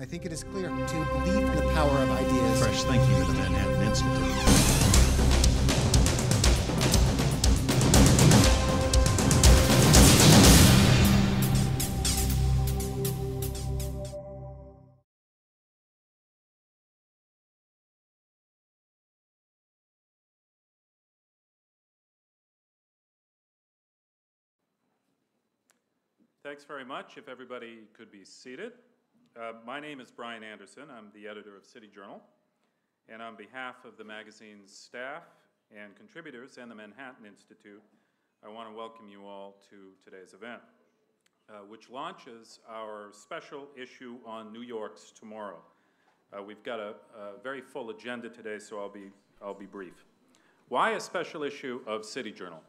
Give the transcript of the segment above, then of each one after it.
I think it is clear to believe in the power of ideas. Fresh thinking to the Manhattan Institute. Thanks very much. If everybody could be seated. My name is Brian Anderson. I'm the editor of City Journal. And on behalf of the magazine's staff and contributors and the Manhattan Institute, I want to welcome you all to today's event, which launches our special issue on New York's tomorrow. We've got a very full agenda today, so I'll be brief. Why a special issue of City Journal?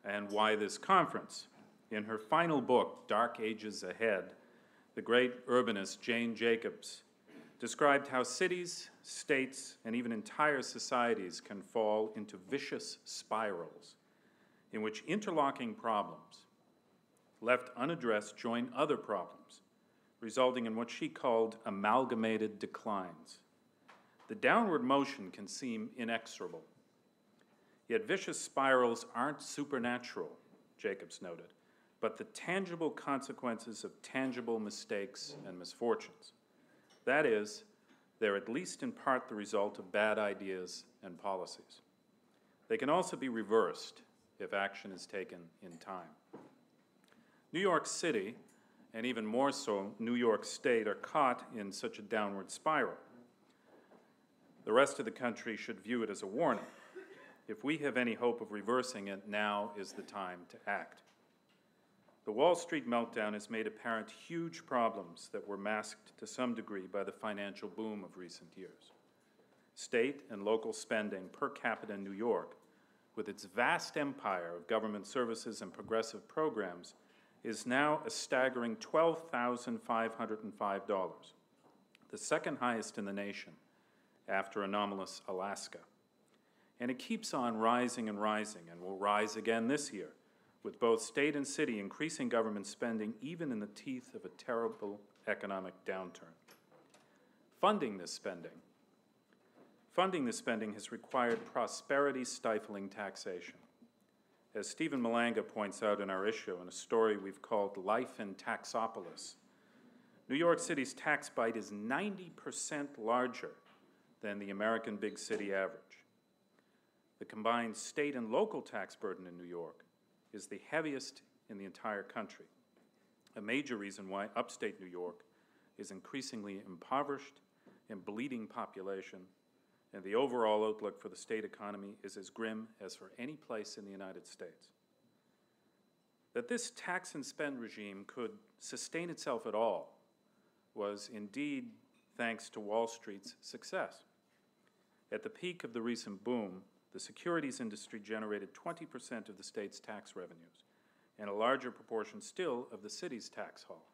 And why this conference? In her final book, Dark Ages Ahead, the great urbanist Jane Jacobs described how cities, states, and even entire societies can fall into vicious spirals in which interlocking problems, left unaddressed, join other problems, resulting in what she called amalgamated declines. The downward motion can seem inexorable, yet vicious spirals aren't supernatural, Jacobs noted, but the tangible consequences of tangible mistakes and misfortunes. That is, they're at least in part the result of bad ideas and policies. They can also be reversed if action is taken in time. New York City, and even more so New York State, are caught in such a downward spiral. The rest of the country should view it as a warning. If we have any hope of reversing it, now is the time to act. The Wall Street meltdown has made apparent huge problems that were masked to some degree by the financial boom of recent years. State and local spending per capita in New York, with its vast empire of government services and progressive programs, is now a staggering $12,505, the second highest in the nation after anomalous Alaska. And it keeps on rising and rising, and will rise again this year, with both state and city increasing government spending even in the teeth of a terrible economic downturn. Funding this spending has required prosperity-stifling taxation. As Stephen Malanga points out in our issue in a story we've called Life in Taxopolis, New York City's tax bite is 90% larger than the American big city average. The combined state and local tax burden in New York is the heaviest in the entire country, a major reason why upstate New York is increasingly impoverished and bleeding population, and the overall outlook for the state economy is as grim as for any place in the United States. That this tax and spend regime could sustain itself at all was indeed thanks to Wall Street's success. At the peak of the recent boom, the securities industry generated 20% of the state's tax revenues, and a larger proportion still of the city's tax haul.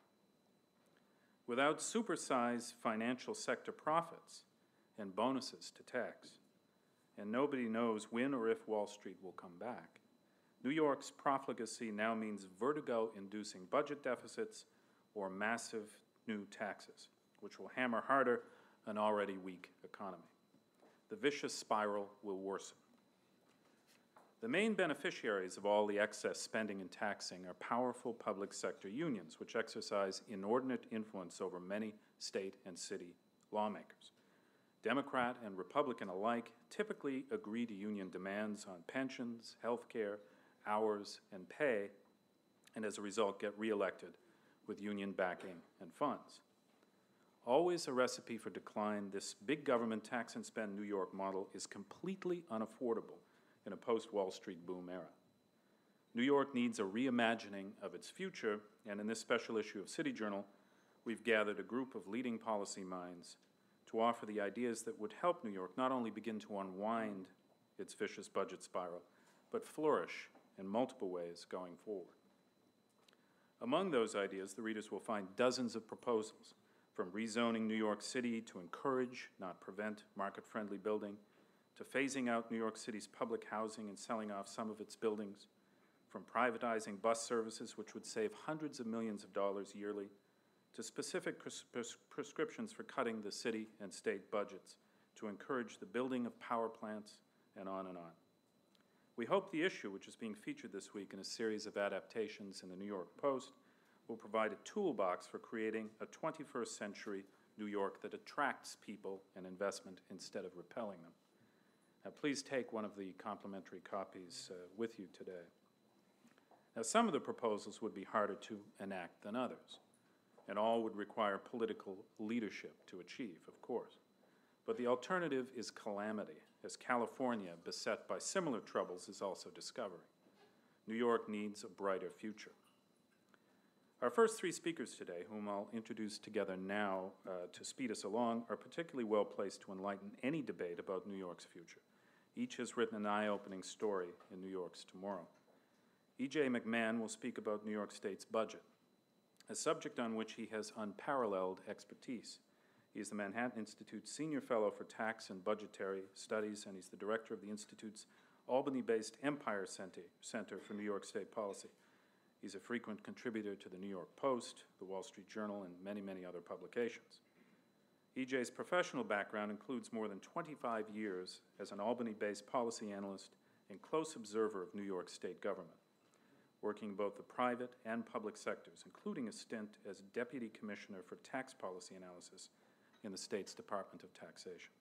Without supersized financial sector profits and bonuses to tax, and nobody knows when or if Wall Street will come back, New York's profligacy now means vertigo-inducing budget deficits or massive new taxes, which will hammer harder an already weak economy. The vicious spiral will worsen. The main beneficiaries of all the excess spending and taxing are powerful public sector unions, which exercise inordinate influence over many state and city lawmakers. Democrat and Republican alike typically agree to union demands on pensions, health care, hours, and pay, and as a result get reelected with union backing and funds. Always a recipe for decline, this big government tax and spend New York model is completely unaffordable in a post-Wall Street boom era. New York needs a reimagining of its future, and in this special issue of City Journal, we've gathered a group of leading policy minds to offer the ideas that would help New York not only begin to unwind its vicious budget spiral, but flourish in multiple ways going forward. Among those ideas, the readers will find dozens of proposals, from rezoning New York City to encourage, not prevent, market-friendly building, to phasing out New York City's public housing and selling off some of its buildings, from privatizing bus services, which would save hundreds of millions of dollars yearly, to specific prescriptions for cutting the city and state budgets to encourage the building of power plants, and on and on. We hope the issue, which is being featured this week in a series of adaptations in the New York Post, will provide a toolbox for creating a 21st century New York that attracts people and investment instead of repelling them. Now, please take one of the complimentary copies with you today. Now, some of the proposals would be harder to enact than others, and all would require political leadership to achieve, of course. But the alternative is calamity, as California, beset by similar troubles, is also discovering. New York needs a brighter future. Our first three speakers today, whom I'll introduce together now to speed us along, are particularly well placed to enlighten any debate about New York's future. Each has written an eye-opening story in New York's tomorrow. E.J. McMahon will speak about New York State's budget, a subject on which he has unparalleled expertise. He is the Manhattan Institute's Senior Fellow for Tax and Budgetary Studies, and he's the director of the Institute's Albany-based Empire Center for New York State Policy. He's a frequent contributor to the New York Post, the Wall Street Journal, and many, many other publications. E.J.'s professional background includes more than 25 years as an Albany-based policy analyst and close observer of New York state government, working in both the private and public sectors, including a stint as Deputy Commissioner for Tax Policy Analysis in the state's Department of Taxation.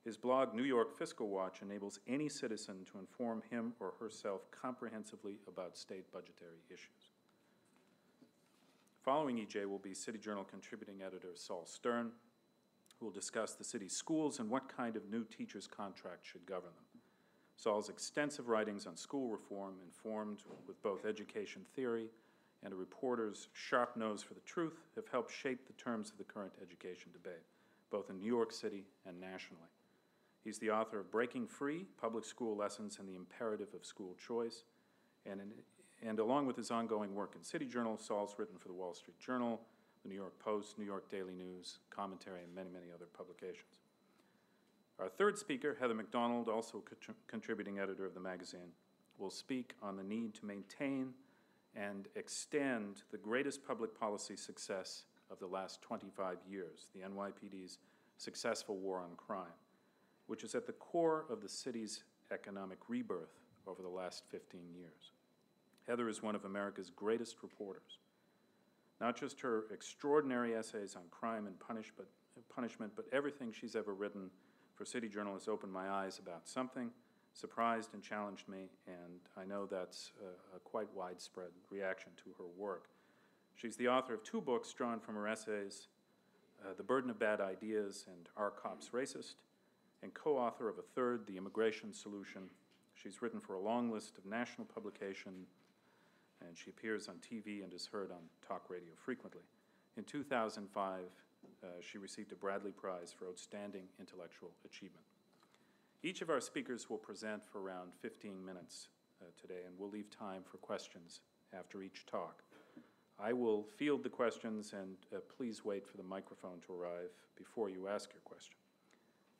His blog, New York Fiscal Watch, enables any citizen to inform him or herself comprehensively about state budgetary issues. Following E.J. will be City Journal contributing editor Saul Stern, who will discuss the city's schools and what kind of new teachers' contract should govern them. Saul's extensive writings on school reform, informed with both education theory and a reporter's sharp nose for the truth, have helped shape the terms of the current education debate, both in New York City and nationally. He's the author of Breaking Free, Public School Lessons and the Imperative of School Choice, and along with his ongoing work in City Journal, Saul's written for the Wall Street Journal, the New York Post, New York Daily News, Commentary, and many, many other publications. Our third speaker, Heather McDonald, also contributing editor of the magazine, will speak on the need to maintain and extend the greatest public policy success of the last 25 years, the NYPD's successful war on crime, which is at the core of the city's economic rebirth over the last 15 years. Heather is one of America's greatest reporters. Not just her extraordinary essays on crime and punishment, but everything she's ever written for City Journal has opened my eyes about something, surprised and challenged me, and I know that's a quite widespread reaction to her work. She's the author of 2 books drawn from her essays, The Burden of Bad Ideas and Are Cops Racist?, and co-author of a third, The Immigration Solution. She's written for a long list of national publications, and she appears on TV and is heard on talk radio frequently. In 2005, she received a Bradley Prize for Outstanding Intellectual Achievement. Each of our speakers will present for around 15 minutes today, and we'll leave time for questions after each talk. I will field the questions, and please wait for the microphone to arrive before you ask your question.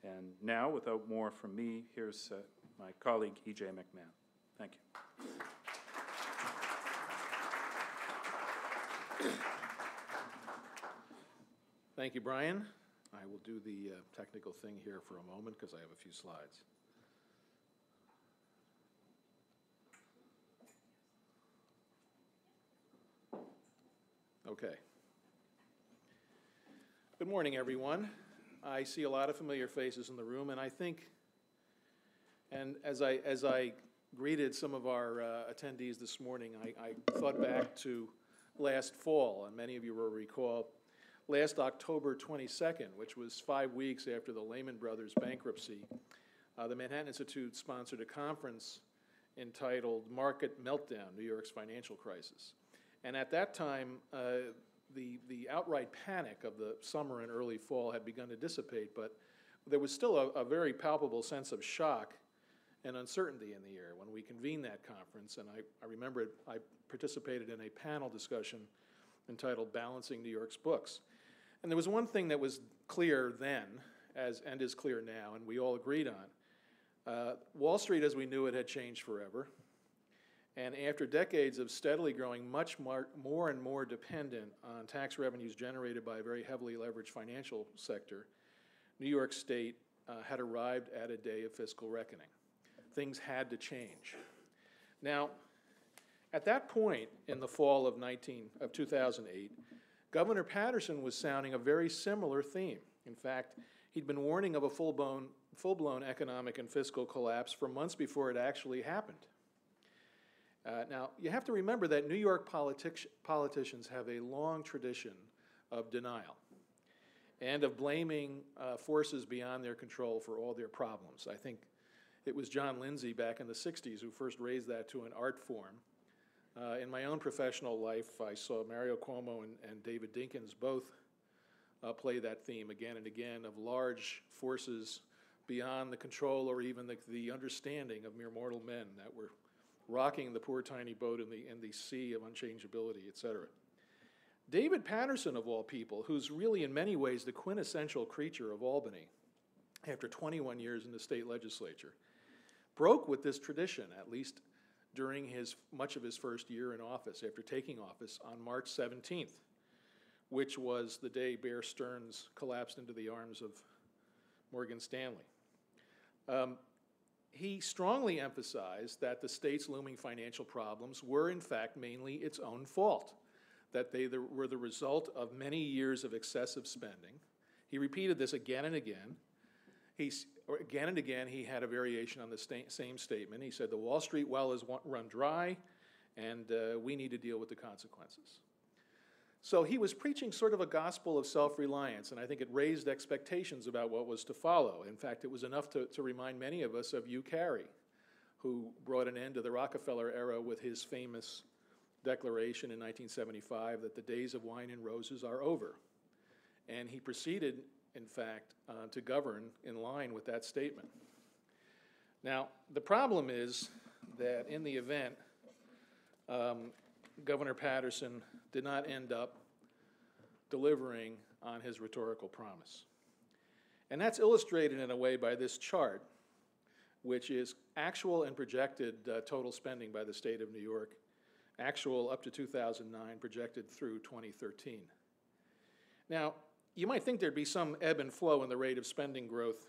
And now, without more from me, here's my colleague, E.J. McMahon. Thank you. Thank you, Brian. I will do the technical thing here for a moment because I have a few slides. Okay. Good morning, everyone. I see a lot of familiar faces in the room, and I think, and as I greeted some of our attendees this morning, I thought back to last fall, and many of you will recall last October 22nd, which was 5 weeks after the Lehman Brothers bankruptcy, the Manhattan Institute sponsored a conference entitled Market Meltdown, New York's Financial Crisis. And at that time, the outright panic of the summer and early fall had begun to dissipate, but there was still a very palpable sense of shock and uncertainty in the air when we convened that conference. And I remember I participated in a panel discussion entitled Balancing New York's Books. And there was one thing that was clear then, and is clear now, and we all agreed on. Wall Street as we knew it had changed forever, And after decades of steadily growing much more and more dependent on tax revenues generated by a very heavily leveraged financial sector, New York State had arrived at a day of fiscal reckoning. Things had to change. Now, at that point in the fall of 2008, Governor Patterson was sounding a very similar theme. In fact, he'd been warning of a full-blown economic and fiscal collapse for months before it actually happened. Now, you have to remember that New York politicians have a long tradition of denial and of blaming forces beyond their control for all their problems. I think it was John Lindsay back in the 60s who first raised that to an art form. In my own professional life, I saw Mario Cuomo and David Dinkins both play that theme again and again of large forces beyond the control or even the understanding of mere mortal men that were rocking the poor tiny boat in the sea of unchangeability, etc. David Patterson, of all people, who's really in many ways the quintessential creature of Albany, after 21 years in the state legislature, broke with this tradition, at least during much of his first year in office, after taking office on March 17th, which was the day Bear Stearns collapsed into the arms of Morgan Stanley. He strongly emphasized that the state's looming financial problems were, in fact, mainly its own fault, that they were the result of many years of excessive spending. He repeated this again and again. Again and again, he had a variation on the same statement. He said, the Wall Street well is run dry, and we need to deal with the consequences. So he was preaching sort of a gospel of self-reliance, and I think it raised expectations about what was to follow. In fact, it was enough to remind many of us of Hugh Carey, who brought an end to the Rockefeller era with his famous declaration in 1975 that the days of wine and roses are over. And he proceeded, in fact, to govern in line with that statement. Now, the problem is that in the event, Governor Patterson did not end up delivering on his rhetorical promise. And that's illustrated in a way by this chart, which is actual and projected total spending by the state of New York, actual up to 2009, projected through 2013. Now, you might think there'd be some ebb and flow in the rate of spending growth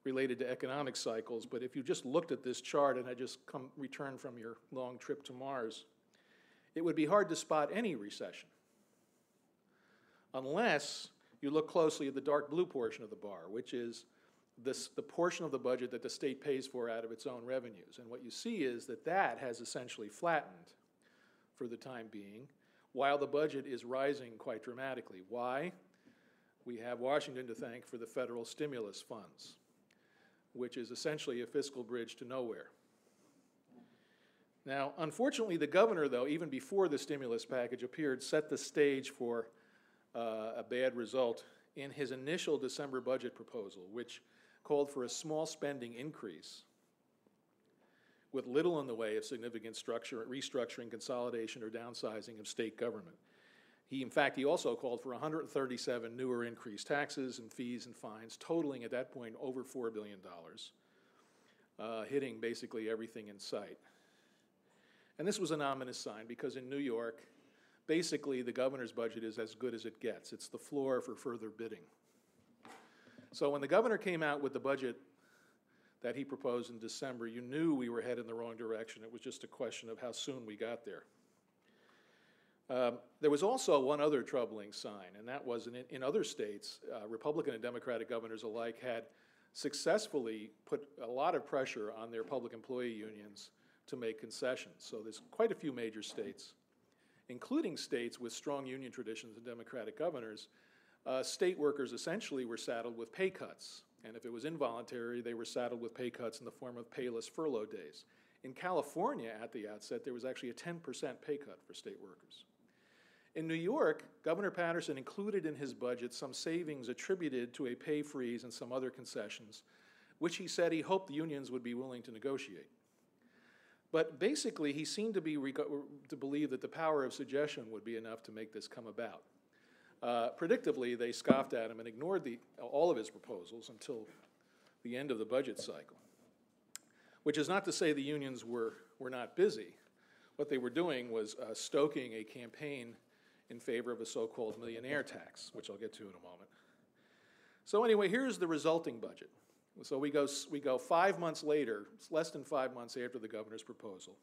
related to economic cycles, but if you just looked at this chart and had just returned from your long trip to Mars, it would be hard to spot any recession unless you look closely at the dark blue portion of the bar, which is the portion of the budget that the state pays for out of its own revenues. And what you see is that has essentially flattened for the time being, while the budget is rising quite dramatically. Why? We have Washington to thank for the federal stimulus funds, which is essentially a fiscal bridge to nowhere. Now, unfortunately, the governor, though, even before the stimulus package appeared, set the stage for a bad result in his initial December budget proposal, which called for a small spending increase with little in the way of significant restructuring, consolidation, or downsizing of state government. In fact, he also called for 137 new or increased taxes and fees and fines, totaling at that point over $4 billion, hitting basically everything in sight. And this was an ominous sign because in New York, basically the governor's budget is as good as it gets. It's the floor for further bidding. So when the governor came out with the budget that he proposed in December, you knew we were headed in the wrong direction. It was just a question of how soon we got there. There was also one other troubling sign, and that was in other states, Republican and Democratic governors alike had successfully put a lot of pressure on their public employee unions to make concessions. So there's quite a few major states, including states with strong union traditions and Democratic governors. State workers essentially were saddled with pay cuts, and if it was involuntary, they were saddled with pay cuts in the form of payless furlough days. In California, at the outset, there was actually a 10% pay cut for state workers. In New York, Governor Patterson included in his budget some savings attributed to a pay freeze and some other concessions, which he said he hoped the unions would be willing to negotiate. But basically, he seemed to believe that the power of suggestion would be enough to make this come about. Predictably, they scoffed at him and ignored all of his proposals until the end of the budget cycle, which is not to say the unions were not busy. what they were doing was stoking a campaign in favor of a so-called millionaire tax, which I'll get to in a moment. So anyway, here's the resulting budget. So we go 5 months later, it's less than 5 months after the governor's proposal.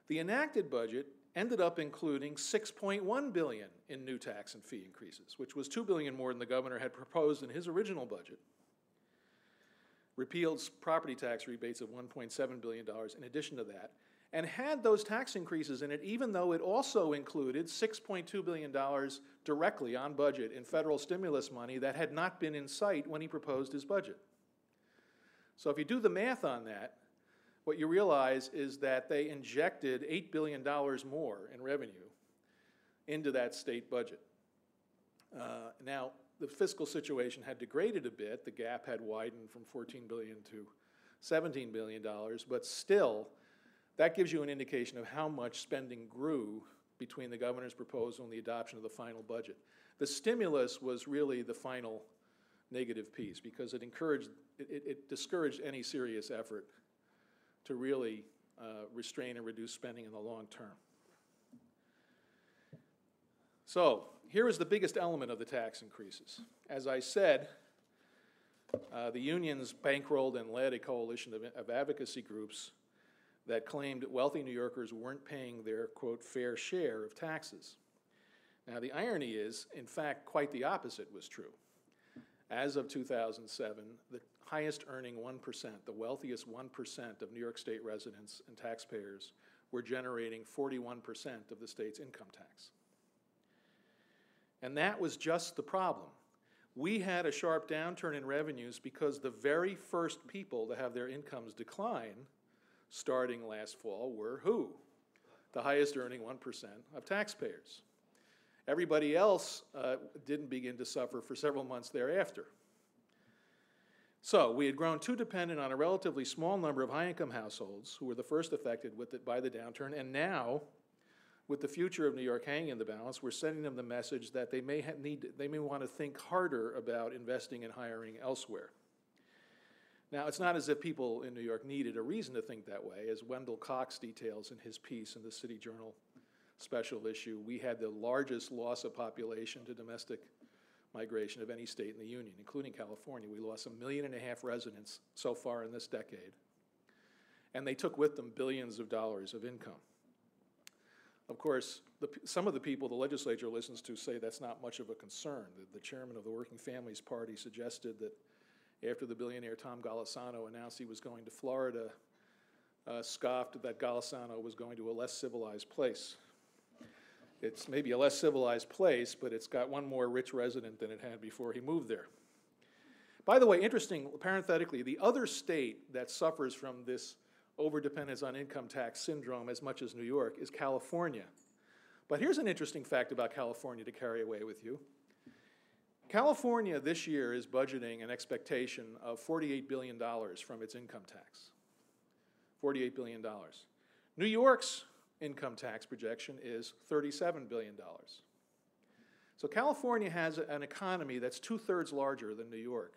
The enacted budget ended up including $6.1 billion in new tax and fee increases, which was $2 billion more than the governor had proposed in his original budget. Repealed property tax rebates of $1.7 billion in addition to that, and had those tax increases in it, even though it also included $6.2 billion directly on budget in federal stimulus money that had not been in sight when he proposed his budget. So if you do the math on that, what you realize is that they injected $8 billion more in revenue into that state budget. Now, the fiscal situation had degraded a bit. The gap had widened from $14 billion to $17 billion, but still, that gives you an indication of how much spending grew between the governor's proposal and the adoption of the final budget. The stimulus was really the final negative piece because it discouraged any serious effort to really restrain and reduce spending in the long term. So here is the biggest element of the tax increases. As I said, the unions bankrolled and led a coalition of advocacy groups that claimed that wealthy New Yorkers weren't paying their, quote, fair share of taxes. Now, the irony is, in fact, quite the opposite was true. As of 2007, the highest earning 1%, the wealthiest 1% of New York State residents and taxpayers were generating 41% of the state's income tax. And that was just the problem. We had a sharp downturn in revenues because the very first people to have their incomes decline starting last fall were who? The highest earning 1% of taxpayers. Everybody else didn't begin to suffer for several months thereafter. So we had grown too dependent on a relatively small number of high-income households who were the first affected by the downturn, and now, with the future of New York hanging in the balance, we're sending them the message that they may want to think harder about investing and hiring elsewhere. Now, it's not as if people in New York needed a reason to think that way. As Wendell Cox details in his piece in the City Journal special issue, we had the largest loss of population to domestic migration of any state in the Union, including California. We lost 1.5 million residents so far in this decade. And they took with them billions of dollars of income. Of course, some of the people the legislature listens to say that's not much of a concern. The chairman of the Working Families Party suggested that after the billionaire Tom Golisano announced he was going to Florida, scoffed that Golisano was going to a less civilized place. It's maybe a less civilized place, but it's got one more rich resident than it had before he moved there. By the way, interesting, parenthetically, the other state that suffers from this overdependence on income tax syndrome as much as New York is California. But here's an interesting fact about California to carry away with you. California this year is budgeting an expectation of $48 billion from its income tax. $48 billion. New York's income tax projection is $37 billion. So California has an economy that's 2/3 larger than New York,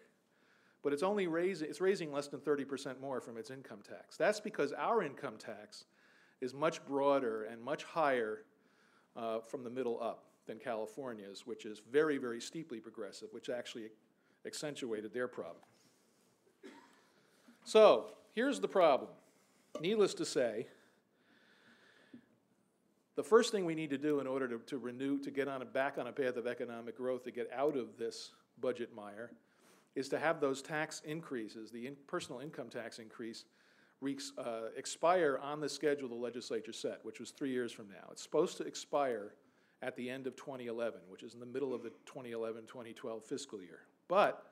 but it's raising less than 30% more from its income tax. That's because our income tax is much broader and much higher from the middle up than California's, which is very, very steeply progressive, which actually accentuated their problem. So here's the problem. Needless to say, the first thing we need to do in order to get back on a path of economic growth, to get out of this budget mire, is to have those tax increases, the personal income tax increase, expire on the schedule the legislature set, which was 3 years from now. It's supposed to expire at the end of 2011, which is in the middle of the 2011-2012 fiscal year. But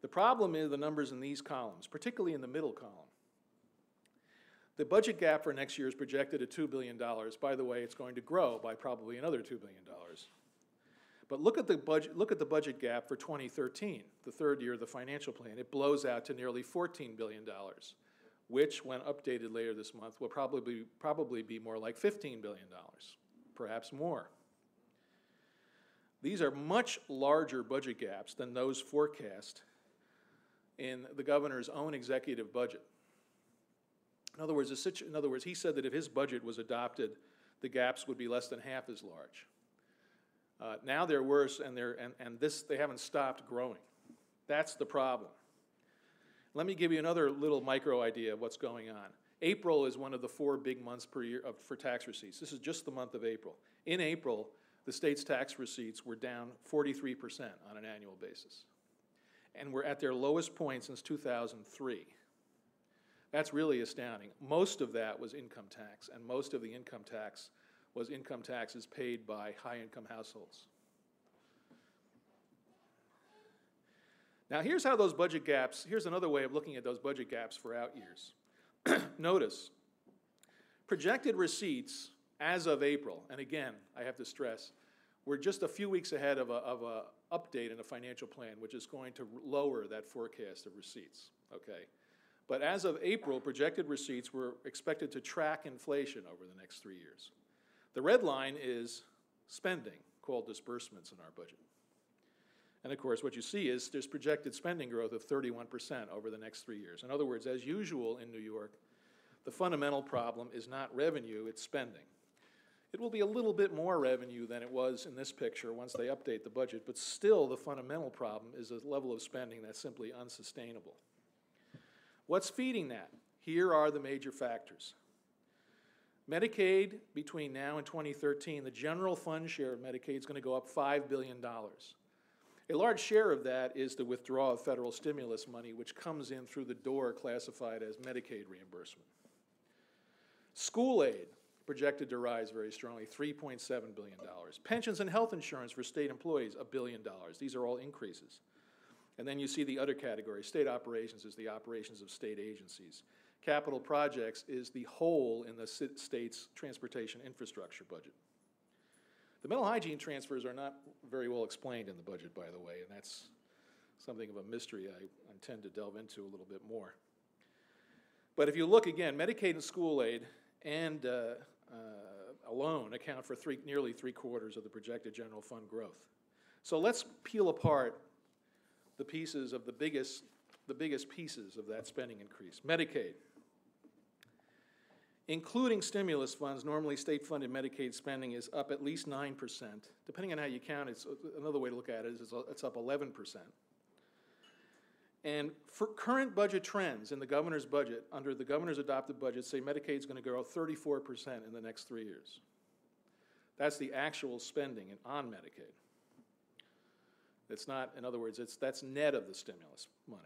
the problem is the numbers in these columns, particularly in the middle column. The budget gap for next year is projected at $2 billion. By the way, it's going to grow by probably another $2 billion. But look at the budget gap for 2013, the third year of the financial plan. It blows out to nearly $14 billion, which, when updated later this month, will probably be more like $15 billion, perhaps more. These are much larger budget gaps than those forecast in the governor's own executive budget. In other words, he said that if his budget was adopted, the gaps would be less than half as large. Now they're worse, and they haven't stopped growing. That's the problem. Let me give you another little micro idea of what's going on. April is one of the 4 big months per year for tax receipts. This is just the month of April. In April, the state's tax receipts were down 43% on an annual basis. And we're at their lowest point since 2003. That's really astounding. Most of that was income tax, and most of the income tax was income taxes paid by high-income households. Now here's how those budget gaps, here's another way of looking at those budget gaps for out years. Notice, projected receipts as of April, and again, I have to stress, we're just a few weeks ahead of a update in a financial plan, which is going to lower that forecast of receipts, okay? But as of April, projected receipts were expected to track inflation over the next 3 years. The red line is spending, called disbursements in our budget. And of course, what you see is there's projected spending growth of 31% over the next 3 years. In other words, as usual in New York, the fundamental problem is not revenue, it's spending. It will be a little bit more revenue than it was in this picture once they update the budget, but still the fundamental problem is a level of spending that's simply unsustainable. What's feeding that? Here are the major factors. Medicaid, between now and 2013, the general fund share of Medicaid is going to go up $5 billion. A large share of that is the withdrawal of federal stimulus money, which comes in through the door classified as Medicaid reimbursement. School aid, projected to rise very strongly, $3.7 billion. Pensions and health insurance for state employees, $1 billion. These are all increases. And then you see the other category. State operations is the operations of state agencies. Capital projects is the hole in the state's transportation infrastructure budget. The mental hygiene transfers are not very well explained in the budget, by the way, and that's something of a mystery I intend to delve into a little bit more. But if you look again, Medicaid and school aid and alone account for nearly 3/4 of the projected general fund growth. So let's peel apart the pieces of the biggest pieces of that spending increase. Medicaid. Including stimulus funds, normally state-funded Medicaid spending is up at least 9%. Depending on how you count, another way to look at it is it's up 11%. And for current budget trends in the governor's budget, under the governor's adopted budget, say Medicaid's going to grow 34% in the next 3 years. That's the actual spending on Medicaid. It's not, in other words, that's net of the stimulus money.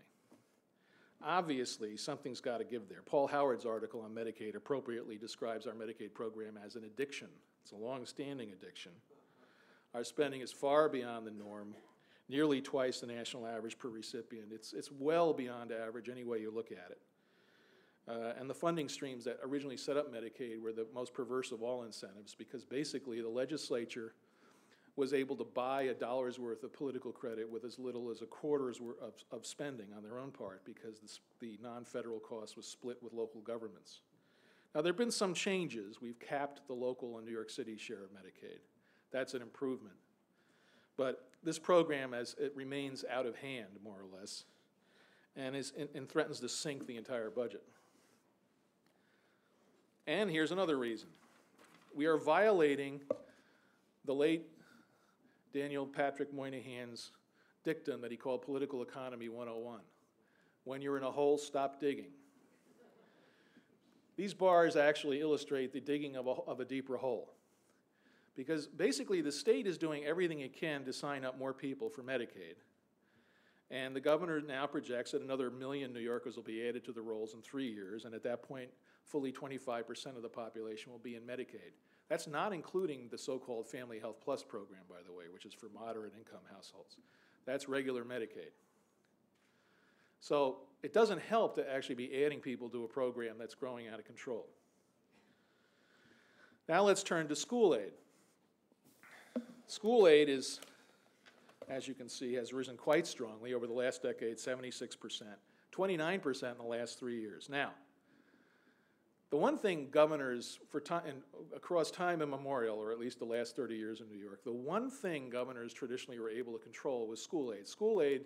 Obviously, something's got to give there. Paul Howard's article on Medicaid appropriately describes our Medicaid program as an addiction. It's a long-standing addiction. Our spending is far beyond the norm, nearly twice the national average per recipient. It's well beyond average any way you look at it. And the funding streams that originally set up Medicaid were the most perverse of all incentives, because basically the legislature was able to buy a dollar's worth of political credit with as little as a quarter's worth of spending on their own part, because the non-federal cost was split with local governments. Now, there have been some changes. We've capped the local and New York City share of Medicaid. That's an improvement. But this program, as it remains out of hand, more or less, and threatens to sink the entire budget. And here's another reason. We are violating the late Daniel Patrick Moynihan's dictum that he called Political Economy 101. When you're in a hole, stop digging. These bars actually illustrate the digging of a deeper hole. Because basically the state is doing everything it can to sign up more people for Medicaid. And the governor now projects that another 1 million New Yorkers will be added to the rolls in 3 years, and at that point, fully 25% of the population will be in Medicaid. That's not including the so-called Family Health Plus program, by the way, which is for moderate income households. That's regular Medicaid. So it doesn't help to actually be adding people to a program that's growing out of control. Now let's turn to school aid. School aid is, as you can see, has risen quite strongly over the last decade, 76%, 29% in the last 3 years. Now, the one thing governors, across time immemorial, or at least the last 30 years in New York, the one thing governors traditionally were able to control was school aid. School aid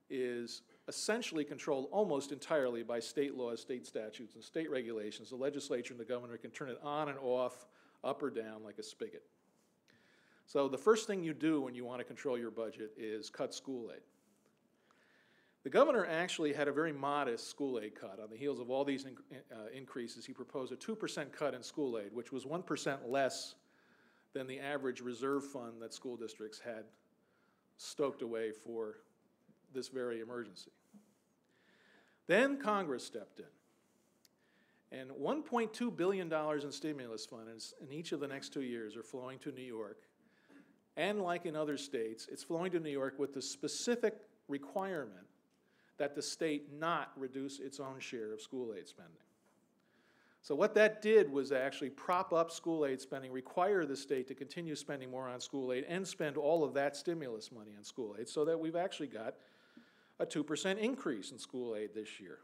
is essentially controlled almost entirely by state laws, state statutes, and state regulations. The legislature and the governor can turn it on and off, up or down like a spigot. So the first thing you do when you want to control your budget is cut school aid. The governor actually had a very modest school aid cut. On the heels of all these increases, he proposed a 2% cut in school aid, which was 1% less than the average reserve fund that school districts had stoked away for this very emergency. Then Congress stepped in, and $1.2 billion in stimulus funds in each of the next 2 years are flowing to New York, and like in other states, it's flowing to New York with the specific requirement that the state not reduce its own share of school aid spending. So what that did was actually prop up school aid spending, require the state to continue spending more on school aid, and spend all of that stimulus money on school aid, so that we've actually got a 2% increase in school aid this year,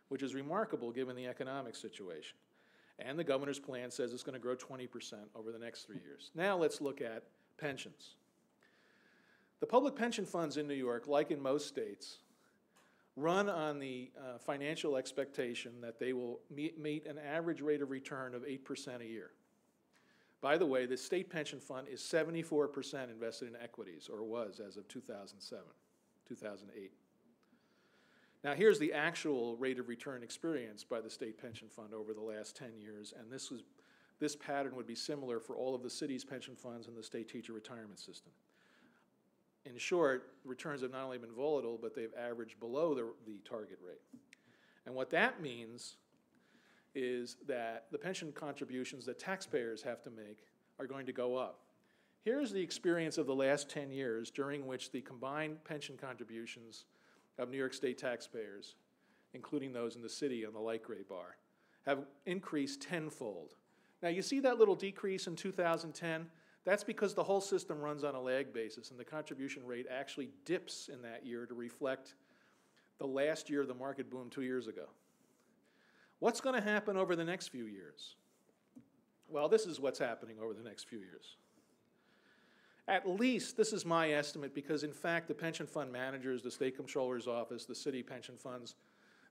which is remarkable given the economic situation. And the governor's plan says it's going to grow 20% over the next 3 years. Now let's look at pensions. The public pension funds in New York, like in most states, run on the financial expectation that they will meet an average rate of return of 8% a year. By the way, the state pension fund is 74% invested in equities, or was as of 2007, 2008. Now here's the actual rate of return experienced by the state pension fund over the last 10 years, and this pattern would be similar for all of the city's pension funds and the state teacher retirement system. In short, returns have not only been volatile, but they've averaged below the target rate. And what that means is that the pension contributions that taxpayers have to make are going to go up. Here's the experience of the last 10 years during which the combined pension contributions of New York State taxpayers, including those in the city on the light gray bar, have increased tenfold. Now you see that little decrease in 2010? That's because the whole system runs on a lag basis, and the contribution rate actually dips in that year to reflect the last year of the market boom 2 years ago. What's going to happen over the next few years? Well, this is what's happening over the next few years. At least, this is my estimate, because in fact the pension fund managers, the state comptroller's office, the city pension funds,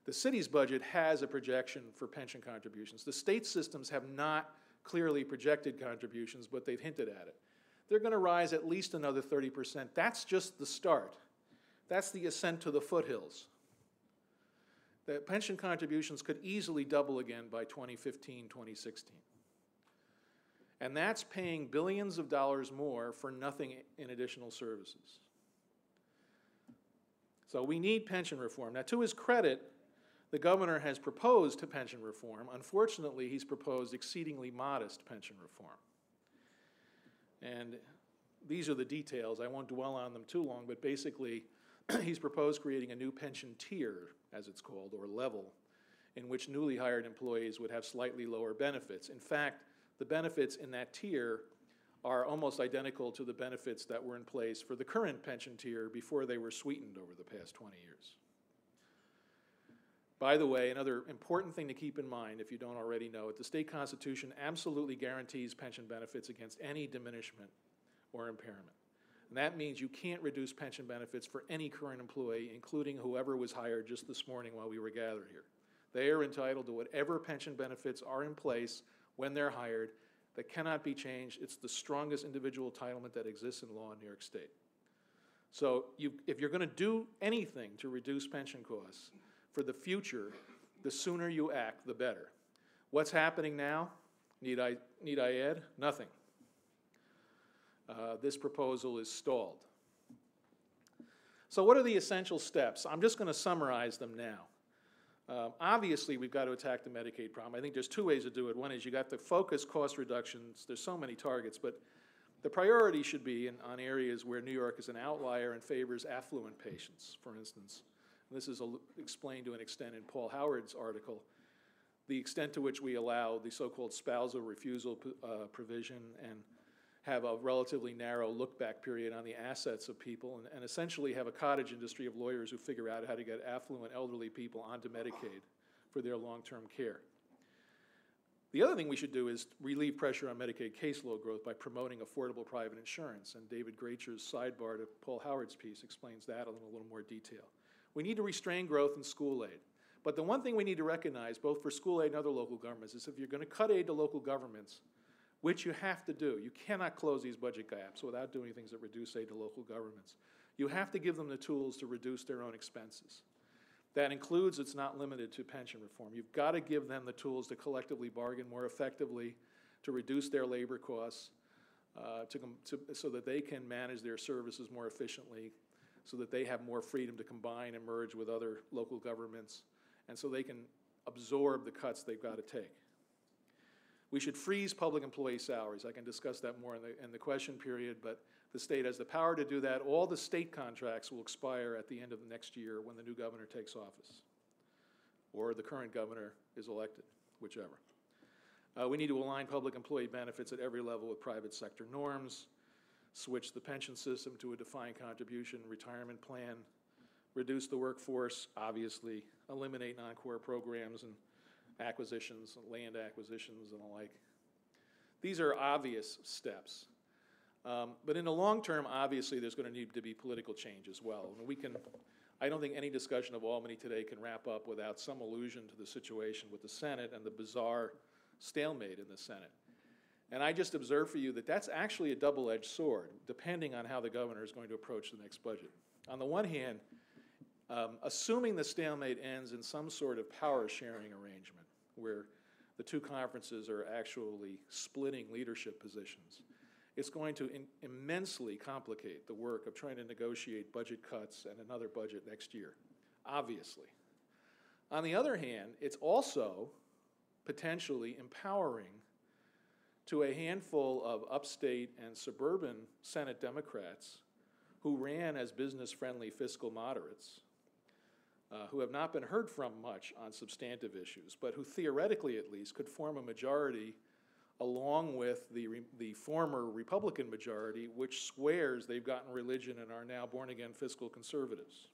the city's budget has a projection for pension contributions. The state systems have not clearly projected contributions, but they've hinted at it. They're going to rise at least another 30%. That's just the start. That's the ascent to the foothills. The pension contributions could easily double again by 2015, 2016. And that's paying billions of dollars more for nothing in additional services. So we need pension reform. Now, to his credit, the governor has proposed pension reform. Unfortunately, he's proposed exceedingly modest pension reform. And these are the details. I won't dwell on them too long, but basically, he's proposed creating a new pension tier, as it's called, or level, in which newly hired employees would have slightly lower benefits. In fact, the benefits in that tier are almost identical to the benefits that were in place for the current pension tier before they were sweetened over the past 20 years. By the way, another important thing to keep in mind, if you don't already know it, the state constitution absolutely guarantees pension benefits against any diminishment or impairment. And that means you can't reduce pension benefits for any current employee, including whoever was hired just this morning while we were gathered here. They are entitled to whatever pension benefits are in place when they're hired. That cannot be changed. It's the strongest individual entitlement that exists in law in New York State. So if you're going to do anything to reduce pension costs for the future, the sooner you act, the better. What's happening now? Need I add? Nothing. This proposal is stalled. So what are the essential steps? I'm just going to summarize them now. Obviously, we've got to attack the Medicaid problem. I think there's two ways to do it. One is you got to focus cost reductions. There's so many targets, but the priority should be on areas where New York is an outlier and favors affluent patients, for instance. And this is explained to an extent in Paul Howard's article, the extent to which we allow the so-called spousal refusal provision and have a relatively narrow look-back period on the assets of people and essentially have a cottage industry of lawyers who figure out how to get affluent elderly people onto Medicaid for their long-term care. The other thing we should do is relieve pressure on Medicaid caseload growth by promoting affordable private insurance, and David Gracher's sidebar to Paul Howard's piece explains that in a little more detail. We need to restrain growth in school aid. But the one thing we need to recognize, both for school aid and other local governments, is if you're going to cut aid to local governments, which you have to do, you cannot close these budget gaps without doing things that reduce aid to local governments. You have to give them the tools to reduce their own expenses. That includes, it's not limited to pension reform. You've got to give them the tools to collectively bargain more effectively, to reduce their labor costs, so that they can manage their services more efficiently, so that they have more freedom to combine and merge with other local governments, and so they can absorb the cuts they've got to take. We should freeze public employee salaries. I can discuss that more in the question period, but the state has the power to do that. All the state contracts will expire at the end of the next year when the new governor takes office, or the current governor is elected, whichever. We need to align public employee benefits at every level with private sector norms, switch the pension system to a defined contribution retirement plan, reduce the workforce, obviously, eliminate non-core programs and acquisitions, land acquisitions and the like. These are obvious steps. But in the long term, obviously, there's going to need to be political change as well. And I don't think any discussion of Albany today can wrap up without some allusion to the situation with the Senate and the bizarre stalemate in the Senate. And I just observe for you that that's actually a double-edged sword, depending on how the governor is going to approach the next budget. On the one hand, assuming the stalemate ends in some sort of power-sharing arrangement, where the two conferences are actually splitting leadership positions, it's going to immensely complicate the work of trying to negotiate budget cuts and another budget next year, obviously. On the other hand, it's also potentially empowering to a handful of upstate and suburban Senate Democrats who ran as business-friendly fiscal moderates, who have not been heard from much on substantive issues, but who theoretically at least could form a majority along with the former Republican majority, which swears they've gotten religion and are now born-again fiscal conservatives.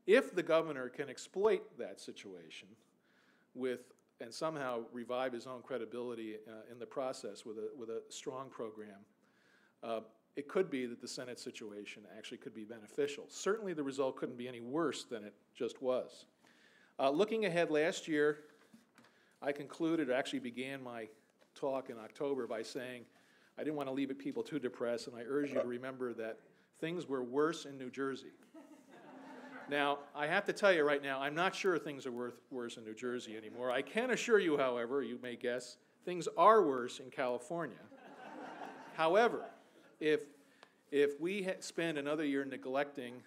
If the governor can exploit that situation and somehow revive his own credibility in the process with a strong program, it could be that the Senate situation actually could be beneficial. Certainly the result couldn't be any worse than it just was. Looking ahead, last year, I actually began my talk in October by saying I didn't want to leave people too depressed, and I urge you to remember that things were worse in New Jersey. Now, I have to tell you right now, I'm not sure things are worse in New Jersey anymore. I can assure you, however, you may guess, things are worse in California. However, if we spend another year neglecting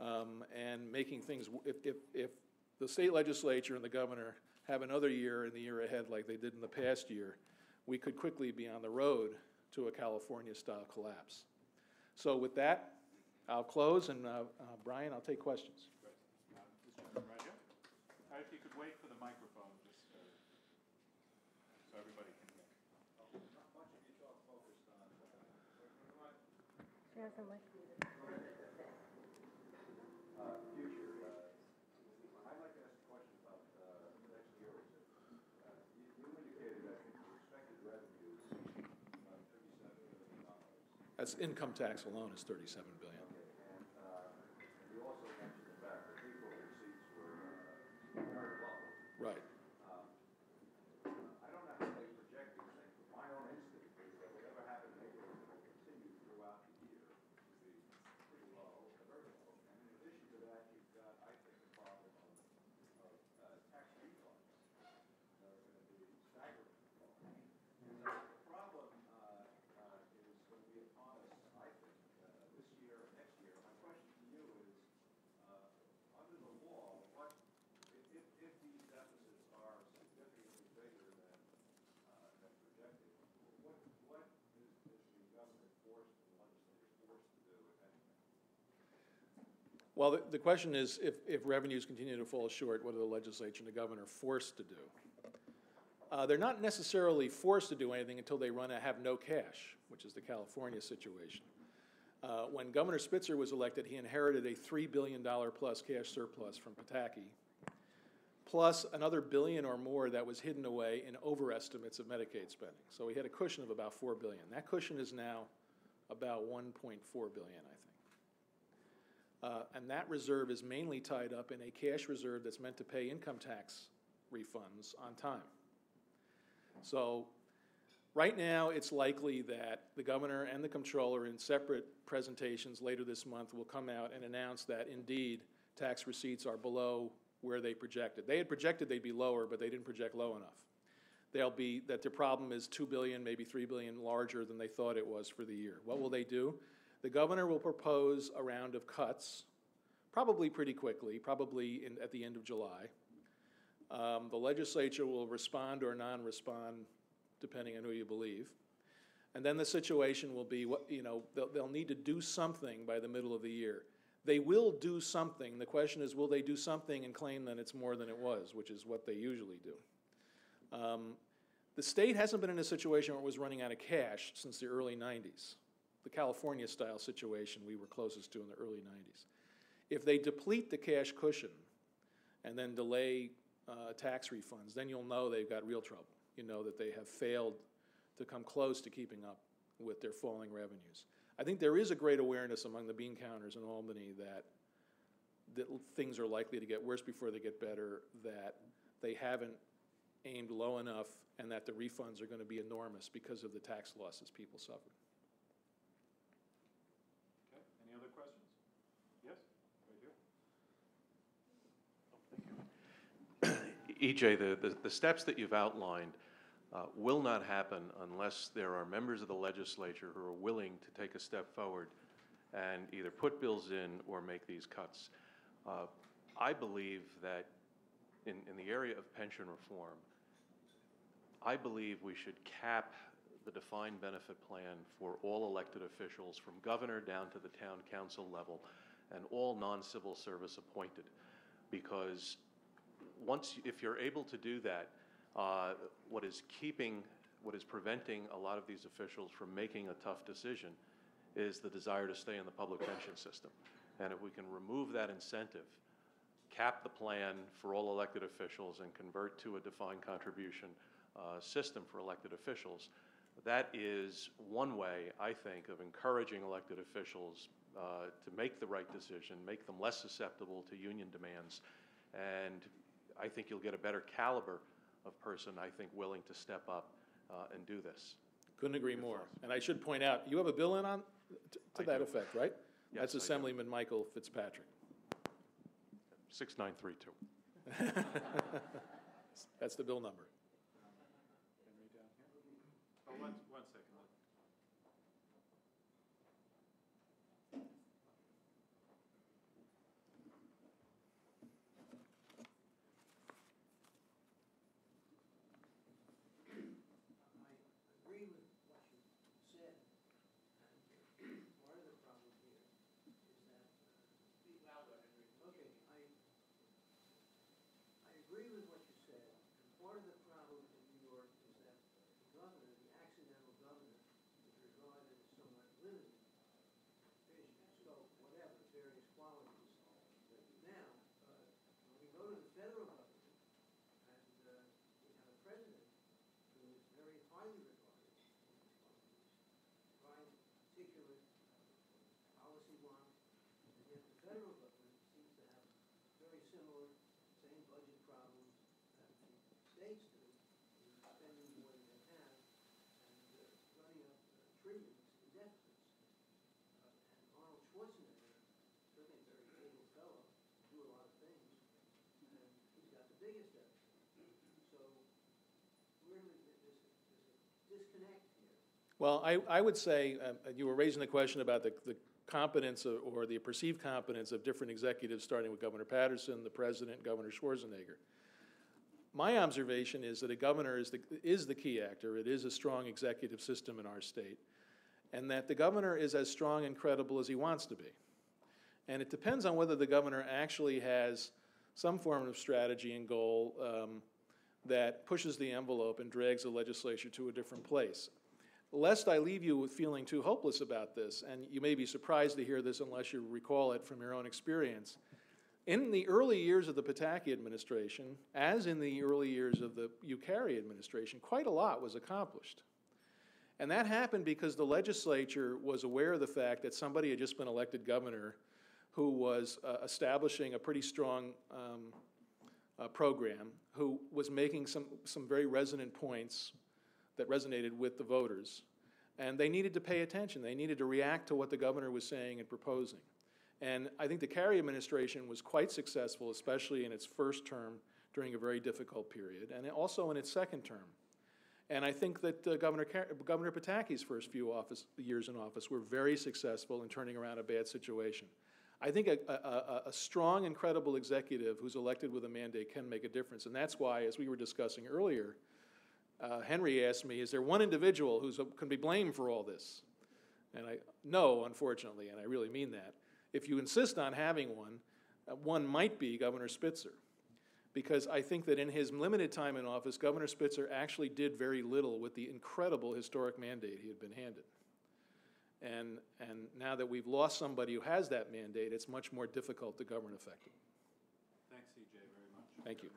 and making things, if the state legislature and the governor have another year in the year ahead like they did in the past year, we could quickly be on the road to a California-style collapse. So with that, I'll close, and Brian, I'll take questions. This gentleman right here. If you could wait for the microphone, just so everybody can hear. Not much of your talk focused on She has a mic. future. I'd like to ask a question about the next year or two. You indicated, I think, the expected revenues about $37 billion. That's income tax alone is $37 billion. And you also mentioned the fact that April receipts were very low. Right. I don't know how they project these things, but my own instinct is that whatever happened in April is going to continue throughout the year to be pretty low, very low. And in addition to that, you've got, I think, the problem of tax refunds that are going to be staggering low. So the problem is going to be upon us, I think, this year and next year. My question to you is, under the law, if these deficits are significantly bigger than projected, what is the government forced, the legislature forced to do, if anything? Well, the question is, if revenues continue to fall short, what are the legislature and the governor forced to do? They're not necessarily forced to do anything until they have no cash, which is the California situation. When Governor Spitzer was elected, he inherited a $3 billion plus cash surplus from Pataki. plus another billion or more that was hidden away in overestimates of Medicaid spending. So we had a cushion of about $4 billion. That cushion is now about $1.4 billion, I think. And that reserve is mainly tied up in a cash reserve that's meant to pay income tax refunds on time. So right now, it's likely that the governor and the comptroller in separate presentations later this month will come out and announce that indeed tax receipts are below where they projected. They had projected they'd be lower, but they didn't project low enough. That their problem is $2 billion, maybe $3 billion larger than they thought it was for the year. What will they do? The governor will propose a round of cuts, probably pretty quickly, probably at the end of July. The legislature will respond or non-respond, depending on who you believe. And then the situation will be, they'll need to do something by the middle of the year. They will do something. The question is, will they do something and claim that it's more than it was, which is what they usually do. The state hasn't been in a situation where it was running out of cash since the early 90s. The California-style situation we were closest to in the early 90s. If they deplete the cash cushion and then delay tax refunds, then you'll know they've got real trouble. You know that they have failed to come close to keeping up with their falling revenues. I think there is a great awareness among the bean counters in Albany that things are likely to get worse before they get better, that they haven't aimed low enough, and that the refunds are going to be enormous because of the tax losses people suffered. Okay, any other questions? Yes, right here. EJ, the steps that you've outlined will not happen unless there are members of the legislature who are willing to take a step forward and either put bills in or make these cuts. I believe that in the area of pension reform, I believe we should cap the defined benefit plan for all elected officials from governor down to the town council level and all non-civil service appointed. Because if you're able to do that, what is preventing a lot of these officials from making a tough decision is the desire to stay in the public pension system. And if we can remove that incentive, cap the plan for all elected officials and convert to a defined contribution system for elected officials, that is one way, I think, of encouraging elected officials to make the right decision, make them less susceptible to union demands, and I think you'll get a better caliber of person, I think, willing to step up and do this. Couldn't agree more. And I should point out, you have a bill in on to that effect, right? Yes, that's Assemblyman Michael Fitzpatrick. 6932. That's the bill number. Henry down here. Oh, one second. Well, I would say, you were raising the question about the competence or the perceived competence of different executives, starting with Governor Patterson, the President, Governor Schwarzenegger. My observation is that a governor is the key actor. It is a strong executive system in our state, and that the governor is as strong and credible as he wants to be. And it depends on whether the governor actually has some form of strategy and goal that pushes the envelope and drags the legislature to a different place. Lest I leave you with feeling too hopeless about this, and you may be surprised to hear this unless you recall it from your own experience, In the early years of the Pataki administration, as in the early years of the Ukari administration, quite a lot was accomplished. And that happened because the legislature was aware of the fact that somebody had just been elected governor who was establishing a pretty strong program, who was making some very resonant points that resonated with the voters. And they needed to pay attention. They needed to react to what the governor was saying and proposing. And I think the Kerry administration was quite successful, especially in its first term during a very difficult period, and also in its second term. And I think that Governor Pataki's first few years in office were very successful in turning around a bad situation. I think a strong and credible executive who's elected with a mandate can make a difference. And that's why, as we were discussing earlier, Henry asked me, is there one individual who can be blamed for all this? And no, unfortunately, and I really mean that. If you insist on having one might be Governor Spitzer. Because I think that in his limited time in office, Governor Spitzer actually did very little with the incredible historic mandate he had been handed. And now that we've lost somebody who has that mandate, it's much more difficult to govern effectively. Thanks, E.J., very much. Thank you.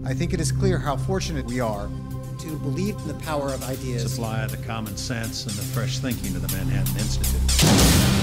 I think it is clear how fortunate we are to believe in the power of ideas. Supply the common sense and the fresh thinking of the Manhattan Institute.